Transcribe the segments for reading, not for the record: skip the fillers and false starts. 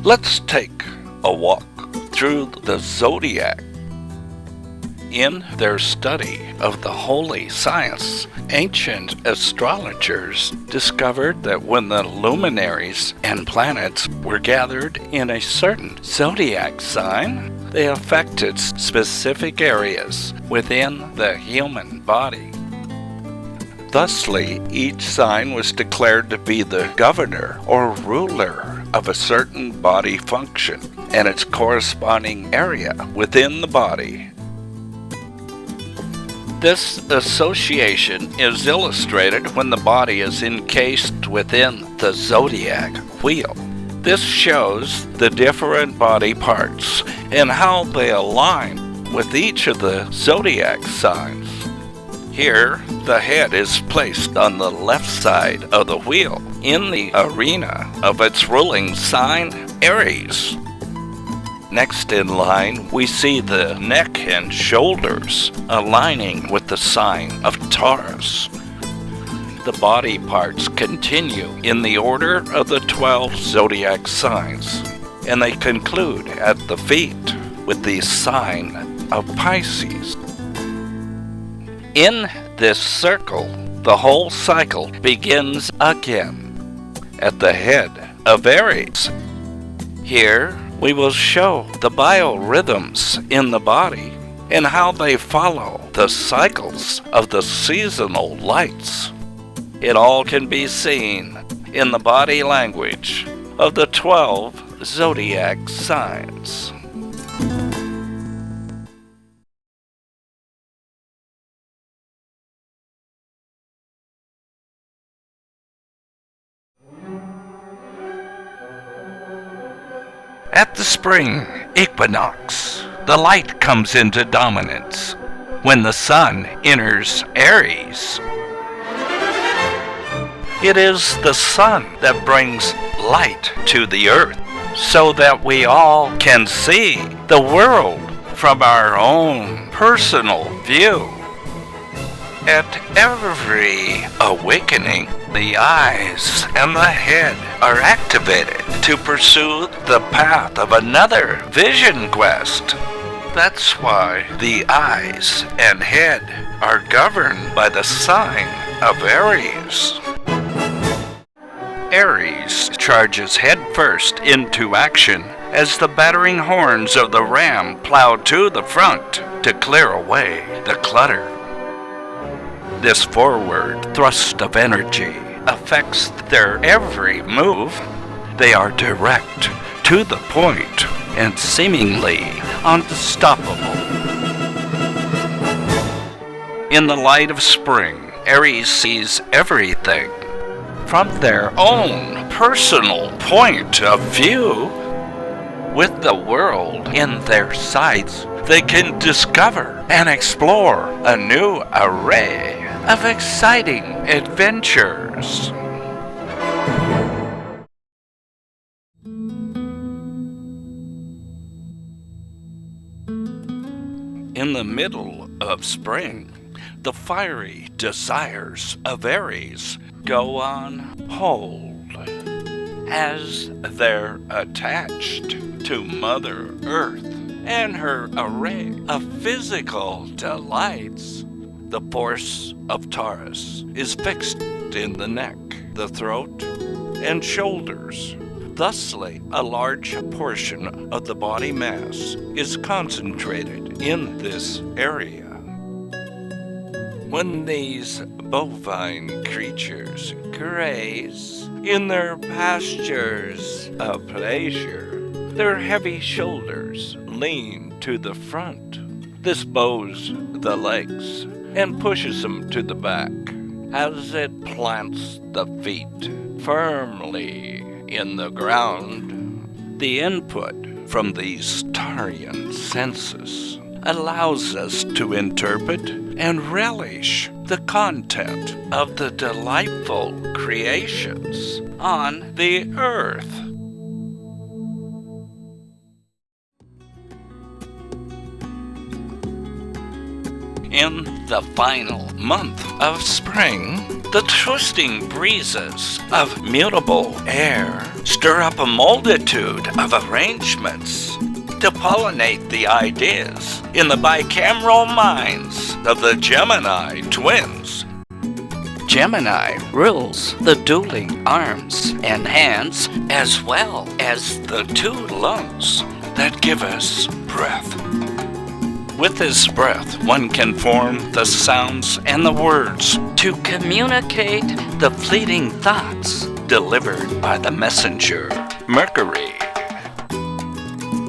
Let's take a walk through the zodiac. In their study of the holy science, ancient astrologers discovered that when the luminaries and planets were gathered in a certain zodiac sign, they affected specific areas within the human body. Thusly, each sign was declared to be the governor or ruler of a certain body function and its corresponding area within the body. This association is illustrated when the body is encased within the zodiac wheel. This shows the different body parts and how they align with each of the zodiac signs. Here, the head is placed on the left side of the wheel in the arena of its ruling sign, Aries. Next in line, we see the neck and shoulders aligning with the sign of Taurus. The body parts continue in the order of the 12 zodiac signs, and they conclude at the feet with the sign of Pisces. In this circle, the whole cycle begins again at the head of Aries. Here, we will show the biorhythms in the body and how they follow the cycles of the seasonal lights. It all can be seen in the body language of the 12 zodiac signs. At the spring equinox, the light comes into dominance when the sun enters Aries. It is the sun that brings light to the earth so that we all can see the world from our own personal view. At every awakening, the eyes and the head are activated to pursue the path of another vision quest. That's why the eyes and head are governed by the sign of Aries. Aries charges headfirst into action as the battering horns of the ram plow to the front to clear away the clutter. This forward thrust of energy affects their every move. They are direct, to the point, and seemingly unstoppable. In the light of spring, Aries sees everything from their own personal point of view. With the world in their sights, they can discover and explore a new array of exciting adventures. In the middle of spring, the fiery desires of Aries go on hold as they're attached to Mother Earth and her array of physical delights. The force of Taurus is fixed in the neck, the throat, and shoulders. Thusly, a large portion of the body mass is concentrated in this area. When these bovine creatures graze in their pastures of pleasure, their heavy shoulders lean to the front. This bows the legs and pushes them to the back as it plants the feet firmly in the ground. The input from these Taurean senses allows us to interpret and relish the content of the delightful creations on the earth. In the final month of spring, The twisting breezes of mutable air stir up a multitude of arrangements to pollinate the ideas in the bicameral minds of the Gemini twins. Gemini rules the dueling arms and hands, as well as the two lungs that give us breath. With this breath, one can form the sounds and the words to communicate the fleeting thoughts delivered by the messenger, Mercury.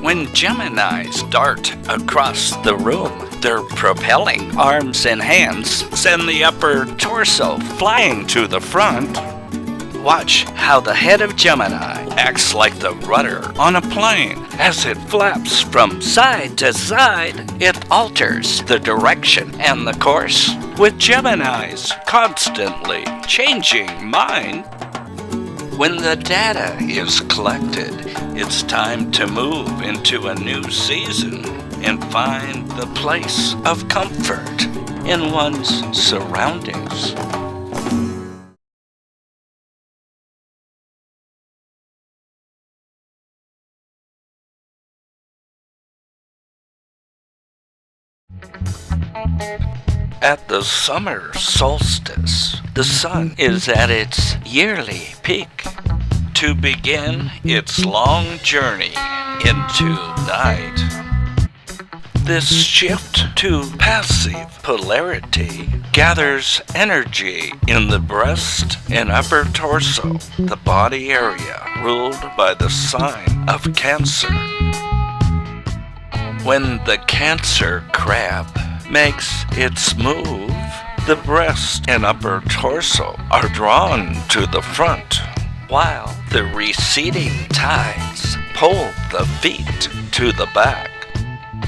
When Geminis dart across the room, their propelling arms and hands send the upper torso flying to the front. Watch how the head of Gemini acts like the rudder on a plane. As it flaps from side to side, it alters the direction and the course, with Geminis constantly changing mind. When the data is collected, it's time to move into a new season and find the place of comfort in one's surroundings. At the summer solstice, the sun is at its yearly peak to begin its long journey into night. This shift to passive polarity gathers energy in the breast and upper torso, the body area ruled by the sign of Cancer. When the Cancer crab makes its move, the breast and upper torso are drawn to the front, while the receding tides pull the feet to the back.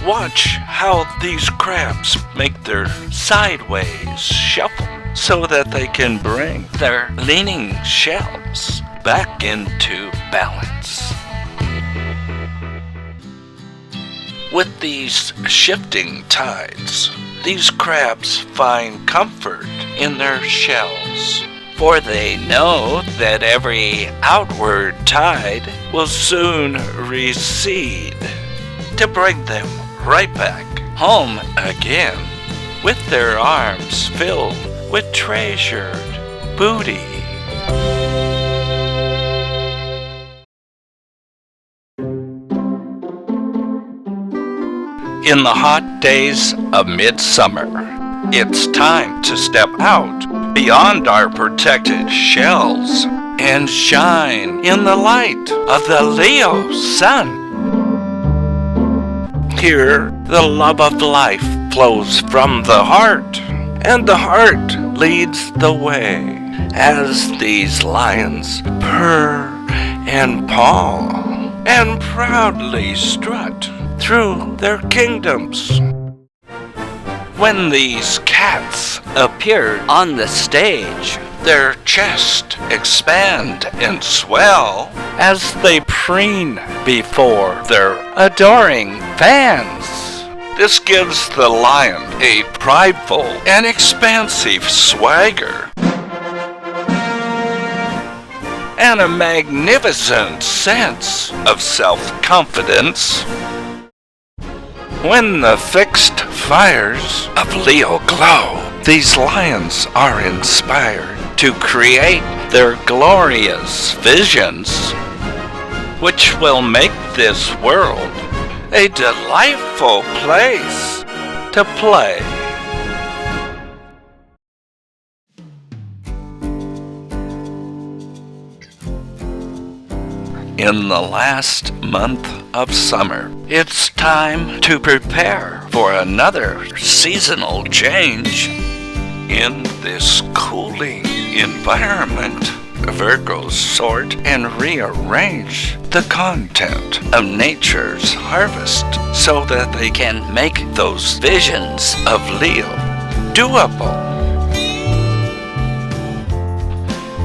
Watch how these crabs make their sideways shuffle so that they can bring their leaning shells back into balance. With these shifting tides, these crabs find comfort in their shells, for they know that every outward tide will soon recede to bring them right back home again, with their arms filled with treasured booty. In the hot days of midsummer, it's time to step out beyond our protected shells and shine in the light of the Leo sun. Here, the love of life flows from the heart, and the heart leads the way as these lions purr and paw and proudly strut through their kingdoms. When these cats appear on the stage, their chest expand and swell as they preen before their adoring fans. This gives the lion a prideful and expansive swagger and a magnificent sense of self-confidence. When the fixed fires of Leo glow, these lions are inspired to create their glorious visions, which will make this world a delightful place to play. In the last month of summer, it's time to prepare for another seasonal change. In this cooling environment, Virgos sort and rearrange the content of nature's harvest so that they can make those visions of Leo doable.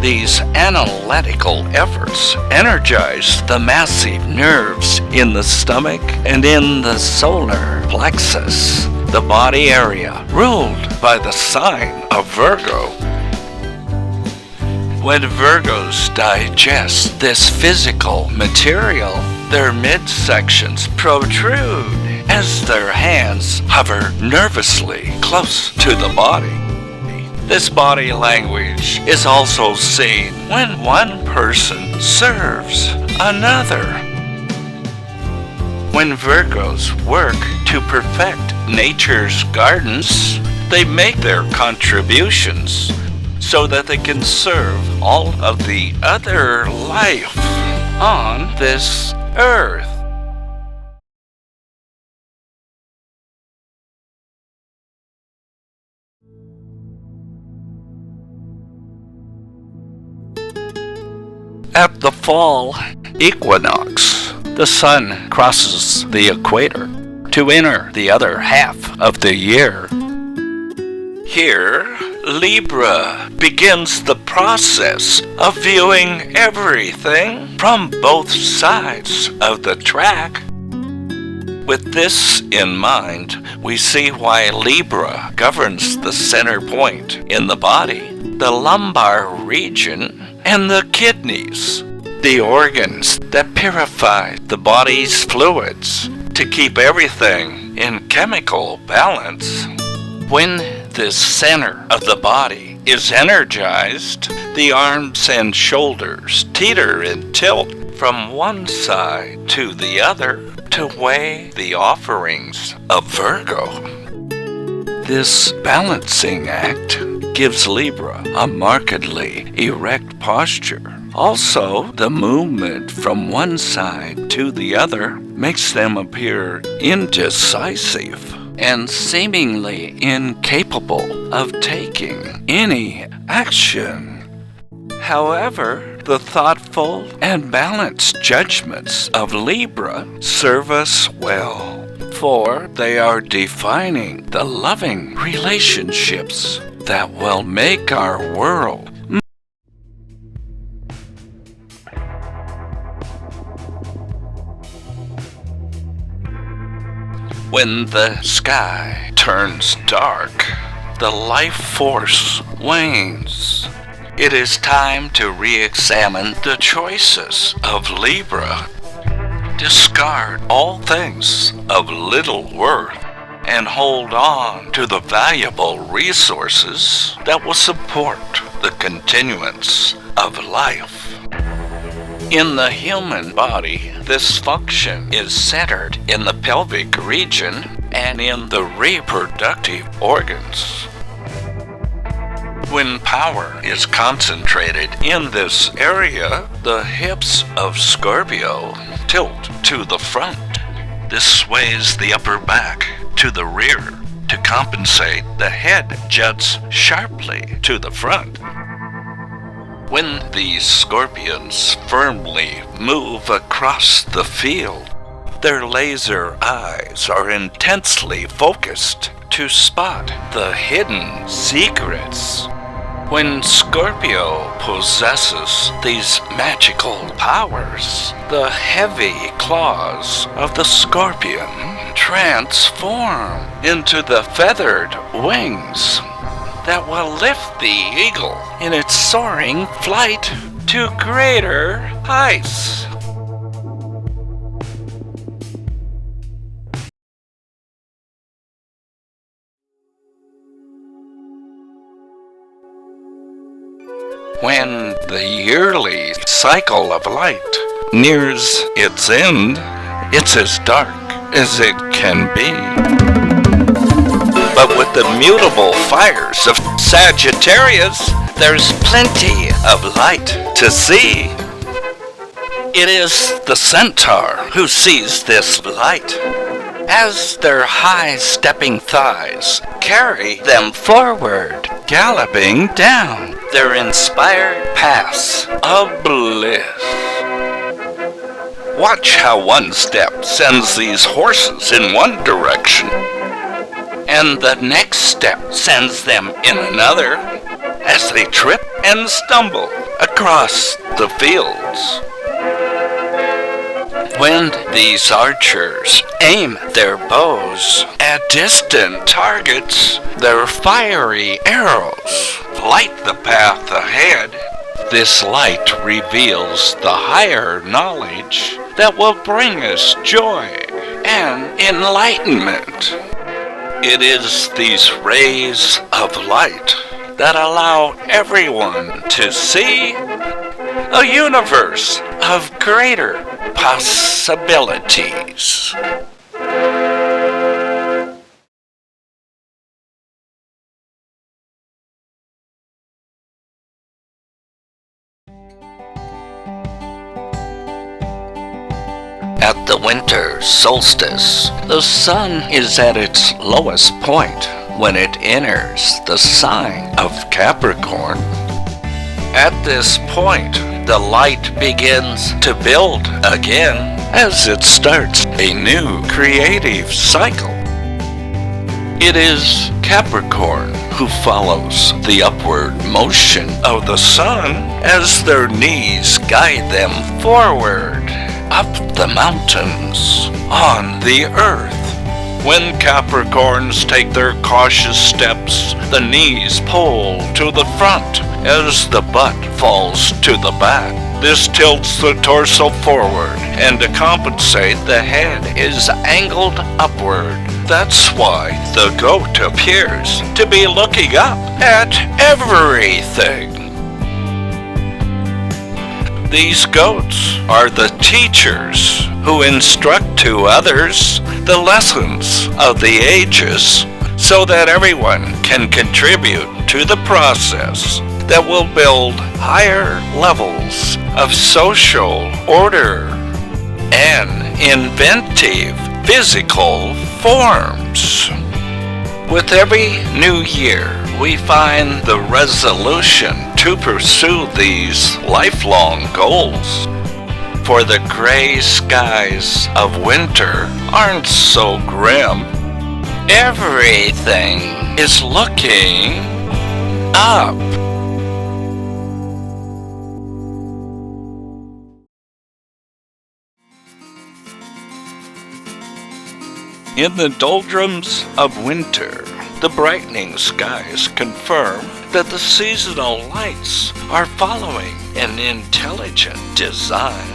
These analytical efforts energize the massive nerves in the stomach and in the solar plexus, the body area ruled by the sign of Virgo. When Virgos digest this physical material, their midsections protrude as their hands hover nervously close to the body. This body language is also seen when one person serves another. When Virgos work to perfect nature's gardens, they make their contributions so that they can serve all of the other life on this earth. At the fall equinox, the sun crosses the equator to enter the other half of the year. Here, Libra begins the process of viewing everything from both sides of the track. With this in mind, we see why Libra governs the center point in the body, the lumbar region, and the kidneys, the organs that purify the body's fluids to keep everything in chemical balance. When the center of the body is energized, the arms and shoulders teeter and tilt from one side to the other to weigh the offerings of Virgo. This balancing act gives Libra a markedly erect posture. Also, the movement from one side to the other makes them appear indecisive and seemingly incapable of taking any action. However, the thoughtful and balanced judgments of Libra serve us well, for they are defining the loving relationships that will make our world when the sky turns dark, the life force wanes. It is time to re-examine the choices of Libra. Discard all things of little worth and hold on to the valuable resources that will support the continuance of life. In the human body, this function is centered in the pelvic region and in the reproductive organs. When power is concentrated in this area, the hips of Scorpio tilt to the front. This sways the upper back to the rear. To compensate, the head juts sharply to the front. When these scorpions firmly move across the field, their laser eyes are intensely focused to spot the hidden secrets. When Scorpio possesses these magical powers, the heavy claws of the scorpion transform into the feathered wings that will lift the eagle in its soaring flight to greater heights. When the yearly cycle of light nears its end, it's as dark as it can be. But with the mutable fires of Sagittarius, there's plenty of light to see. It is the centaur who sees this light, as their high-stepping thighs carry them forward, galloping down their inspired paths of bliss. Watch how one step sends these horses in one direction, and the next step sends them in another, as they trip and stumble across the fields. When these archers aim their bows at distant targets, their fiery arrows light the path ahead. This light reveals the higher knowledge that will bring us joy and enlightenment. It is these rays of light that allow everyone to see a universe of greater possibilities. At the winter solstice, the sun is at its lowest point when it enters the sign of Capricorn. At this point, the light begins to build again as it starts a new creative cycle. It is Capricorn who follows the upward motion of the sun as their knees guide them forward, up the mountains, on the earth. When Capricorns take their cautious steps, the knees pull to the front as the butt falls to the back. This tilts the torso forward, and to compensate, the head is angled upward. That's why the goat appears to be looking up at everything. These goats are the teachers who instruct to others the lessons of the ages so that everyone can contribute to the process that will build higher levels of social order and inventive physical forms. With every new year, we find the resolution to pursue these lifelong goals. For the gray skies of winter aren't so grim. Everything is looking up. In the doldrums of winter, the brightening skies confirm that the seasonal lights are following an intelligent design.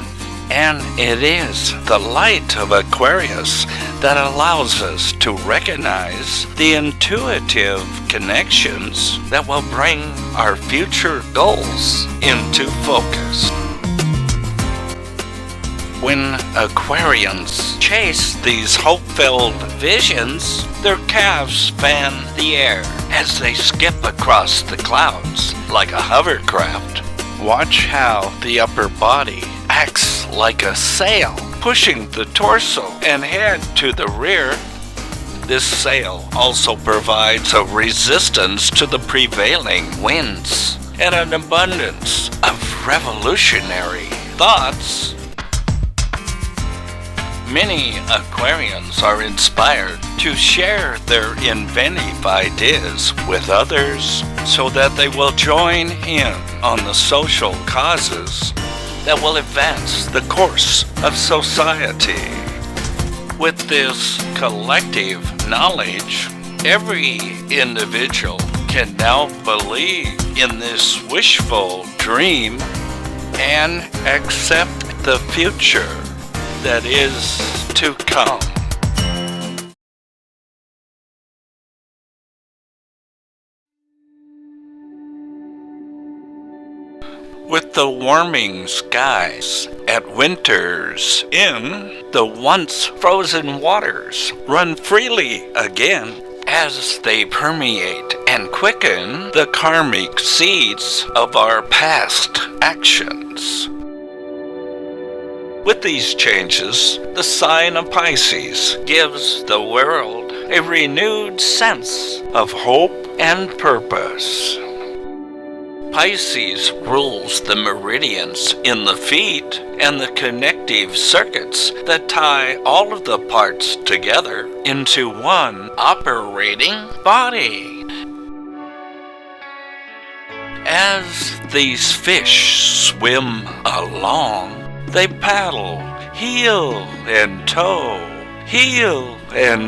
And it is the light of Aquarius that allows us to recognize the intuitive connections that will bring our future goals into focus. When Aquarians chase these hope-filled visions, their calves fan the air as they skip across the clouds like a hovercraft. Watch how the upper body acts like a sail, pushing the torso and head to the rear. This sail also provides a resistance to the prevailing winds and an abundance of revolutionary thoughts. Many Aquarians are inspired to share their inventive ideas with others so that they will join in on the social causes that will advance the course of society. With this collective knowledge, every individual can now believe in this wishful dream and accept the future that is to come. With the warming skies at winter's end, the once frozen waters run freely again as they permeate and quicken the karmic seeds of our past actions. With these changes, the sign of Pisces gives the world a renewed sense of hope and purpose. Pisces rules the meridians in the feet and the connective circuits that tie all of the parts together into one operating body. As these fish swim along, they paddle, heel and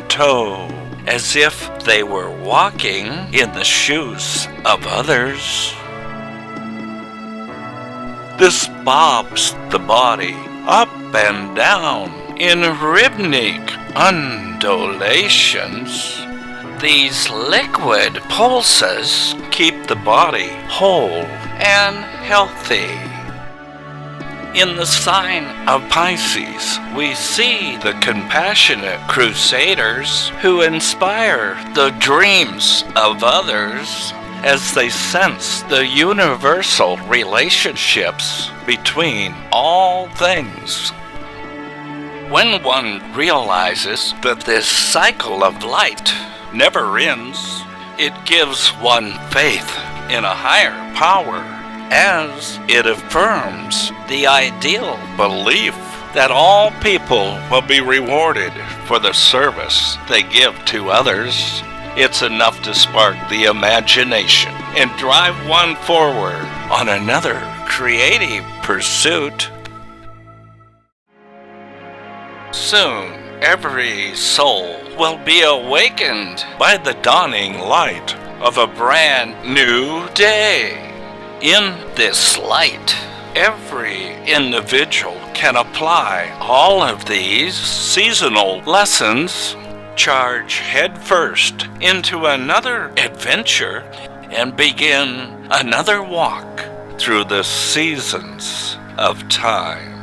toe, as if they were walking in the shoes of others. This bobs the body up and down in rhythmic undulations. These liquid pulses keep the body whole and healthy. In the sign of Pisces, we see the compassionate crusaders who inspire the dreams of others as they sense the universal relationships between all things. When one realizes that this cycle of light never ends, it gives one faith in a higher power, as it affirms the ideal belief that all people will be rewarded for the service they give to others. It's enough to spark the imagination and drive one forward on another creative pursuit. Soon, every soul will be awakened by the dawning light of a brand new day. In this light, every individual can apply all of these seasonal lessons, charge headfirst into another adventure, and begin another walk through the seasons of time.